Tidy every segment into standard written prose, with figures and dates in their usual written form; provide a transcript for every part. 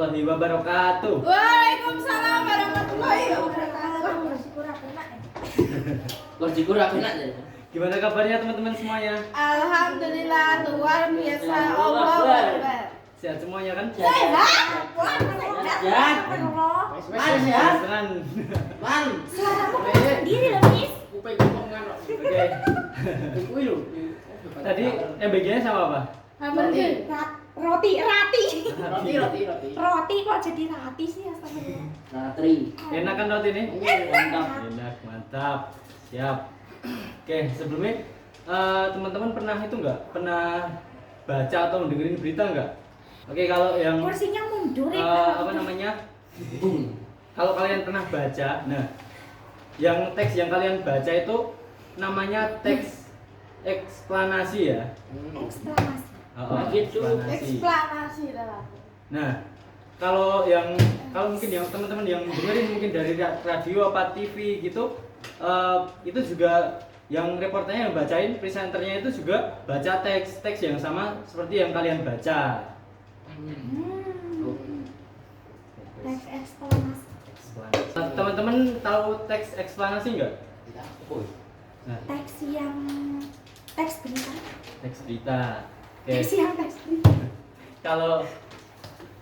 warahmatullahi wabarakatuh. Waalaikumsalam warahmatullahi wabarakatuh. Kurang enak ya. Gimana kabarnya teman-teman semuanya? Alhamdulillah luar biasa. Allahu Akbar. Sehat semuanya kan? Sehat. Sehat. Mana sehat? Senang. Man. Suaramu sendiri loh, Miss. Kuping ngomongan kok. Oke. Kuwi lho. Tadi MBG-nya sama apa? Roti. Roti. Kok jadi rati sih astagfirullah. Ratri. Enak kan roti ini? Mantap. Enak, mantap. Siap. Oke, sebelumnya teman-teman pernah itu enggak? Pernah baca atau dengerin berita enggak? Oke, kalau yang Kursinya mundur apa namanya? Kalau kalian pernah baca, nah yang teks yang kalian baca itu namanya teks eksplanasi ya. Eksplanasi. Gitu. Eksplanasi dah. Nah, kalau mungkin yang teman-teman yang dengerin mungkin dari radio apa TV gitu, itu juga yang reporternya yang bacain, presenternya itu juga baca teks yang sama seperti yang kalian baca. Teks eksplanasi. Teman-teman tahu teks eksplanasi nggak? Nah, Teks berita. teks berita. Oke. Teks yang teks berita. Kalau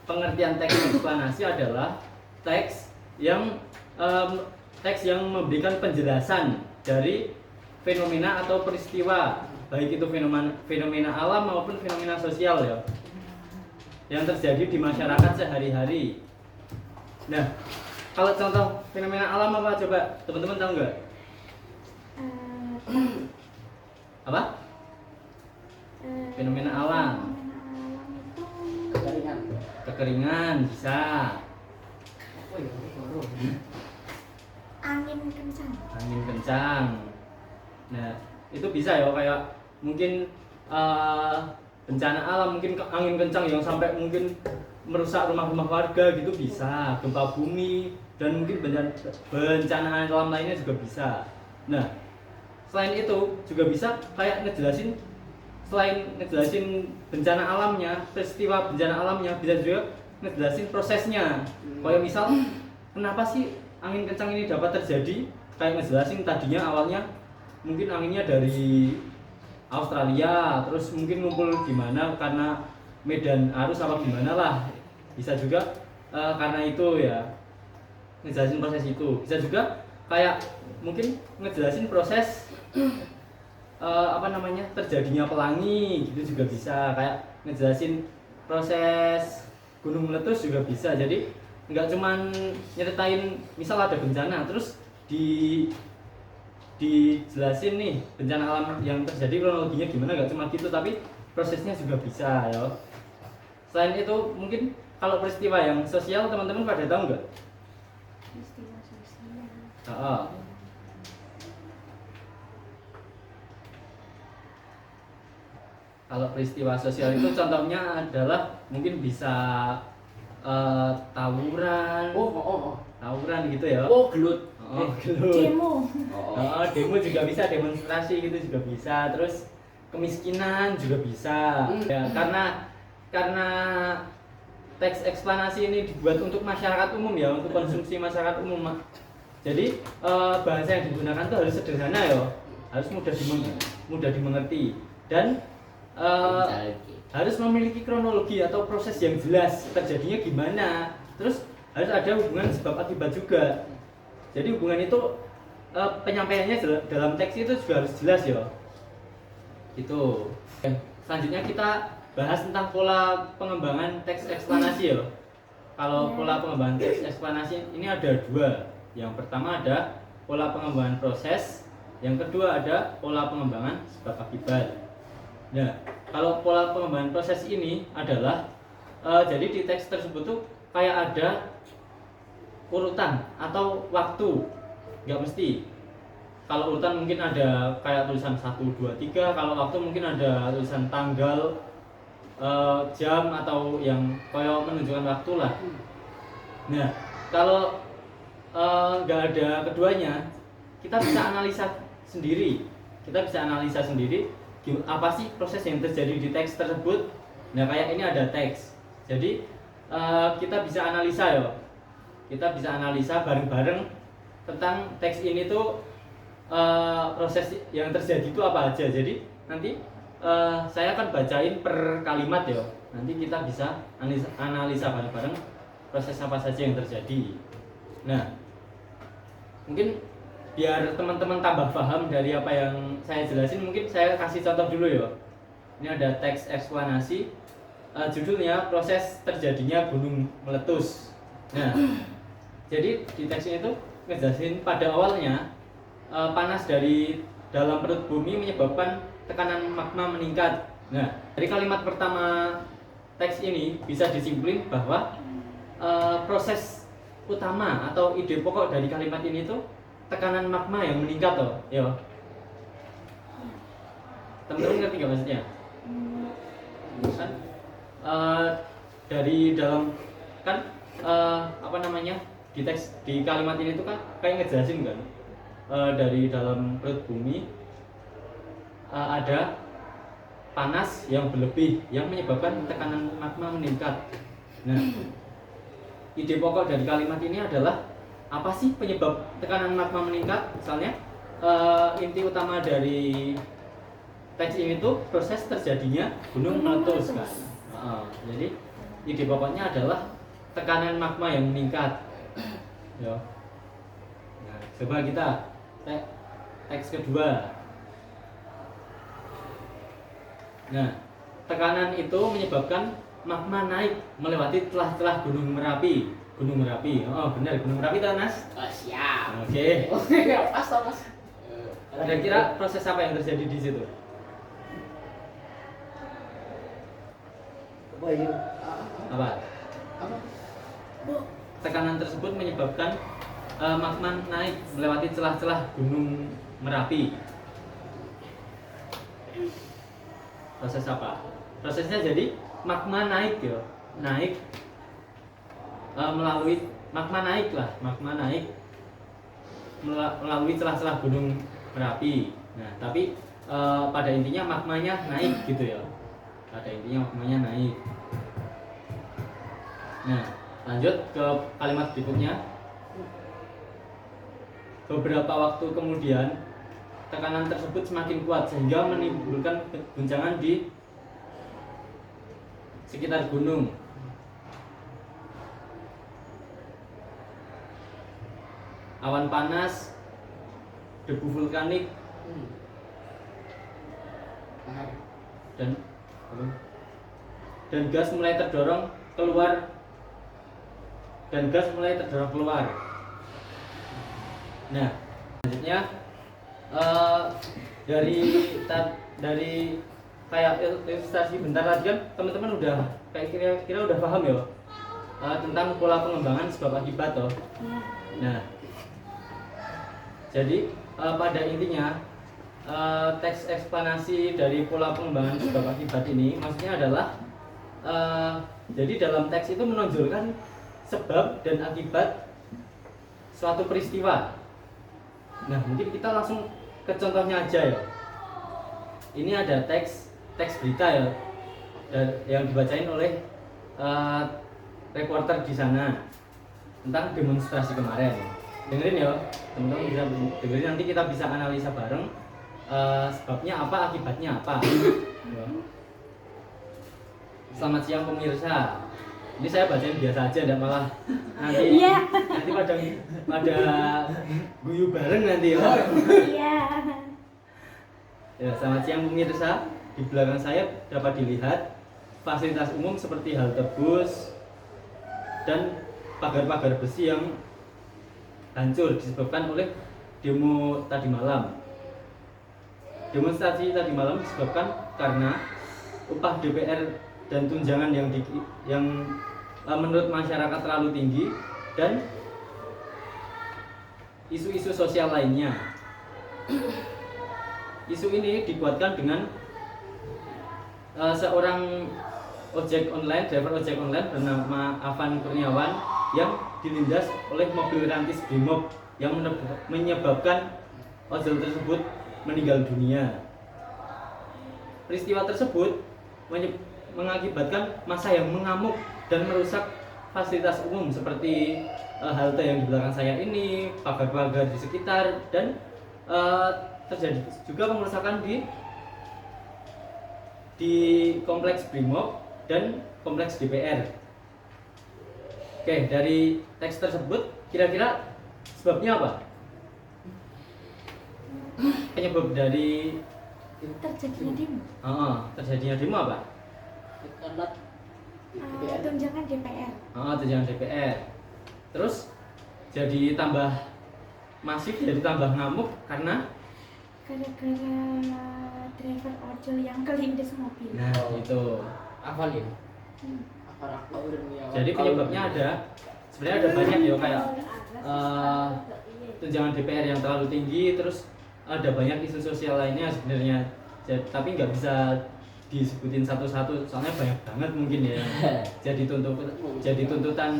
pengertian teks eksplanasi adalah teks yang memberikan penjelasan dari fenomena atau peristiwa, baik itu fenomena alam maupun fenomena sosial ya, yang terjadi di masyarakat sehari-hari. Nah, kalau contoh fenomena alam apa coba teman-teman tahu nggak? Apa? Fenomena alam. Fenomena alam itu Kekeringan bisa. angin kencang. Angin kencang. Nah, itu bisa ya, kayak mungkin bencana alam, mungkin angin kencang yang sampai mungkin merusak rumah-rumah warga gitu bisa, gempa bumi dan mungkin bencana alam lainnya juga bisa. Nah, selain itu juga bisa kayak selain ngejelasin bencana alamnya, peristiwa bencana alamnya, bisa juga ngejelasin prosesnya. Kayak misal kenapa sih angin kencang ini dapat terjadi, kayak ngejelasin tadinya awalnya mungkin anginnya dari Australia, terus mungkin ngumpul di mana karena medan arus apa gimana lah, bisa juga karena itu ya, ngejelasin proses itu. Bisa juga kayak mungkin ngejelasin proses terjadinya pelangi gitu juga bisa, kayak ngejelasin proses gunung meletus juga bisa. Jadi nggak cuman nyeritain misal ada bencana terus dijelasin nih bencana alam yang terjadi kronologinya gimana, nggak cuma gitu, tapi prosesnya juga bisa ya. Selain itu mungkin kalau peristiwa yang sosial teman-teman pada tahu nggak? Peristiwa sosial. Kalau peristiwa sosial itu contohnya adalah mungkin bisa tawuran, tawuran gitu ya. Gelut. Gelut. Demo. Demo juga bisa, demonstrasi gitu juga bisa. Terus kemiskinan juga bisa. Ya, karena teks eksplanasi ini dibuat untuk masyarakat umum ya, untuk konsumsi masyarakat umum. Jadi bahasa yang digunakan tuh harus sederhana ya, harus mudah dimengerti dan harus memiliki kronologi atau proses yang jelas terjadinya gimana. Terus harus ada hubungan sebab akibat juga. Jadi hubungan itu penyampaiannya dalam teks itu juga harus jelas ya. Itu. Selanjutnya kita bahas tentang pola pengembangan teks eksplanasi ya. Kalau pola pengembangan teks eksplanasi ini ada dua. Yang pertama ada pola pengembangan proses, yang kedua ada pola pengembangan sebab akibat. Nah, kalau pola pengembangan proses ini adalah jadi di teks tersebut tuh kayak ada urutan atau waktu, nggak mesti. Kalau urutan mungkin ada kayak tulisan 1, 2, 3. Kalau waktu mungkin ada tulisan tanggal, jam atau yang kayak menunjukkan waktu lah. Nah, kalau nggak ada keduanya, kita bisa analisa sendiri. Apa sih proses yang terjadi di teks tersebut. Nah, kayak ini ada teks. Jadi kita bisa analisa ya. Kita bisa analisa bareng-bareng tentang teks ini tuh proses yang terjadi itu apa aja. Jadi nanti saya akan bacain per kalimat ya. Nanti kita bisa analisa bareng-bareng proses apa saja yang terjadi. Nah, mungkin biar teman-teman tambah paham dari apa yang saya jelasin, mungkin saya kasih contoh dulu ya. Ini ada teks eksplanasi, judulnya proses terjadinya gunung meletus. Nah, jadi di teks ini tuh ngejelasin pada awalnya panas dari dalam perut bumi menyebabkan tekanan magma meningkat. Nah, dari kalimat pertama teks ini bisa disimpulin bahwa proses utama atau ide pokok dari kalimat ini tuh tekanan magma yang meningkat toh, ya. Teman-teman ngerti gak maksudnya? Kan dari dalam kan apa namanya di teks di kalimat ini tuh kan kayak ngejelasin kan dari dalam perut bumi ada panas yang berlebih yang menyebabkan tekanan magma meningkat. Nah, ide pokok dari kalimat ini adalah apa sih penyebab tekanan magma meningkat? Misalnya inti utama dari teks ini tuh proses terjadinya gunung meletus kan. Jadi ide pokoknya adalah tekanan magma yang meningkat. Ya. Nah, coba kita teks kedua. Nah, tekanan itu menyebabkan magma naik melewati celah-celah Gunung Merapi. Gunung Merapi, oh benar Gunung Merapi tuh Nas? Oh, siap. Oke. Pas toh, Mas. Kira-kira proses apa yang terjadi di situ? Apa ini? Apa? Apa? Tekanan tersebut menyebabkan magma naik melewati celah-celah Gunung Merapi. Proses apa? Prosesnya jadi magma naik ya, naik melalui magma naik melalui celah-celah Gunung Merapi. Nah, tapi pada intinya magmanya naik gitu ya. Pada intinya magmanya naik. Nah, lanjut ke kalimat berikutnya. Beberapa waktu kemudian tekanan tersebut semakin kuat sehingga menimbulkan guncangan di sekitar gunung. Awan panas, debu vulkanik, dan gas mulai terdorong keluar. Nah, selanjutnya dari kayak ilustrasi bentar lagi kan teman-teman udah kayak kira-kira udah paham ya tentang pola pengembangan sebab akibat toh. Nah, jadi pada intinya teks eksplanasi dari pola pengembangan sebab akibat ini maksudnya adalah jadi dalam teks itu menonjolkan sebab dan akibat suatu peristiwa. Nah, mungkin kita langsung ke contohnya aja ya. Ini ada teks berita ya yang dibacain oleh reporter di sana tentang demonstrasi kemarin. Dengerin ya, teman-teman bisa dengerin, nanti kita bisa analisa bareng sebabnya apa, akibatnya apa. Ya. Selamat siang pemirsa. Ini saya bacain biasa aja, enggak malah nanti pada guyu bareng nanti ya. Iya. Ya, selamat siang pemirsa. Di belakang saya dapat dilihat fasilitas umum seperti halte bus dan pagar-pagar besi yang hancur disebabkan oleh demo tadi malam. Demonstrasi tadi malam disebabkan karena upah DPR dan tunjangan yang menurut masyarakat terlalu tinggi dan isu-isu sosial lainnya. Isu ini dikuatkan dengan seorang driver ojek online bernama Avan Kurniawan yang dilindas oleh mobil rantis Brimob yang menyebabkan ojol tersebut meninggal dunia. Peristiwa tersebut mengakibatkan massa yang mengamuk dan merusak fasilitas umum seperti halte yang di belakang saya ini, pagar-pagar di sekitar, dan terjadi juga pengerusakan di kompleks Brimob dan kompleks DPR. Oke, dari teks tersebut kira-kira sebabnya apa? Penyebab dari Terjadinya demo. terjadinya demo apa? Karena Tunjangan DPR. Tunjangan DPR. Terus jadi tambah masif, jadi tambah ngamuk karena Gara-gara driver ojol yang kelindes mobil. nah itu. apa nih? Hmm. Apa aku udah nih? Jadi penyebabnya ada, sebenarnya ada banyak ya, kayak tunjangan DPR yang terlalu tinggi, terus ada banyak isu sosial lainnya sebenarnya. Tapi nggak bisa disebutin satu-satu, soalnya banyak banget mungkin ya. Jadi tuntutan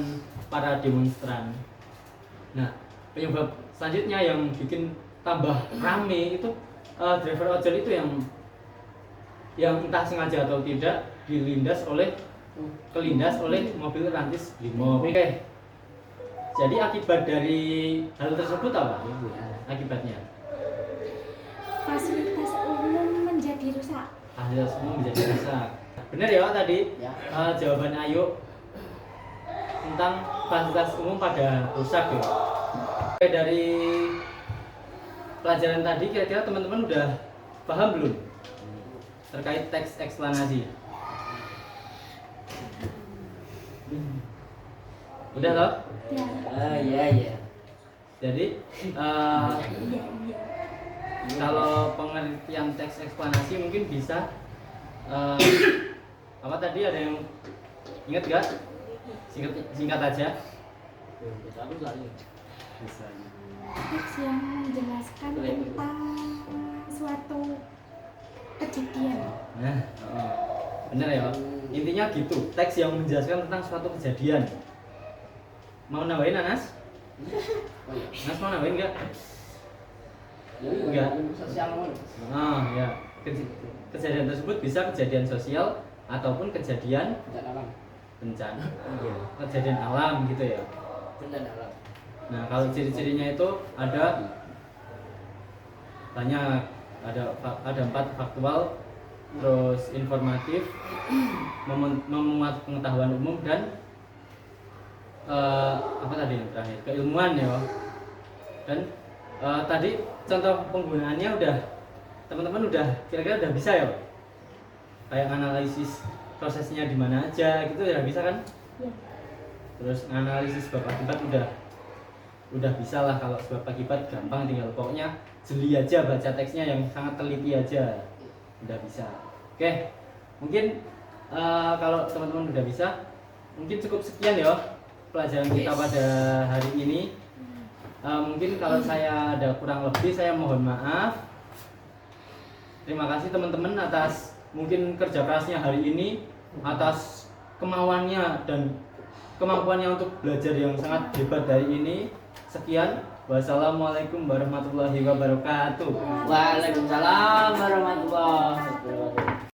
para demonstran. Nah, penyebab selanjutnya yang bikin tambah rame itu driver ojol itu yang entah sengaja atau tidak kelindas oleh mobil rantis Brimob. Oke. Jadi akibat dari hal tersebut apa? Akibatnya Fasilitas umum menjadi rusak. fasilitas umum menjadi rusak. Benar ya Pak, tadi Ya. jawaban Ayu tentang fasilitas umum pada rusak ya. Oke, dari pelajaran tadi kira-kira teman-teman udah paham belum terkait teks eksplanasi? Udah loh. Ya. Iya. Jadi Iya. kalau pengertian teks eksplanasi mungkin bisa apa tadi, ada yang ingat gak? Singkat aja. Aku lagi. Teks yang menjelaskan tentang suatu kejadian. Nah, bener ya. Intinya gitu, teks yang menjelaskan tentang suatu kejadian. Mau nambahin Anas? Oh iya. Anas mau nambahin nggak? Enggak. Sosial Ya. Kejadian tersebut bisa kejadian sosial ataupun kejadian alam. bencana, kejadian alam gitu ya. Bencana alam. Nah, kalau ciri-cirinya itu ada banyak, ada 4 faktual, terus informatif, memuat pengetahuan umum, dan apa tadi yang terakhir, keilmuan ya. Dan tadi contoh penggunaannya udah teman-teman udah kira-kira udah bisa ya, kayak analisis prosesnya di mana aja gitu ya, bisa kan? Ya. Terus analisis sebab akibat udah bisa lah. Kalau sebab akibat gampang, tinggal pokoknya jeli aja baca teksnya yang sangat teliti aja, udah bisa. Oke, mungkin kalau teman-teman udah bisa, mungkin cukup sekian ya pelajaran kita pada hari ini. Mungkin kalau saya ada kurang lebih, saya mohon maaf. Terima kasih teman-teman atas mungkin kerja kerasnya hari ini, atas kemauannya dan kemampuannya untuk belajar yang sangat hebat dari ini. Sekian, wassalamualaikum warahmatullahi wabarakatuh. Waalaikumsalam warahmatullahi wabarakatuh.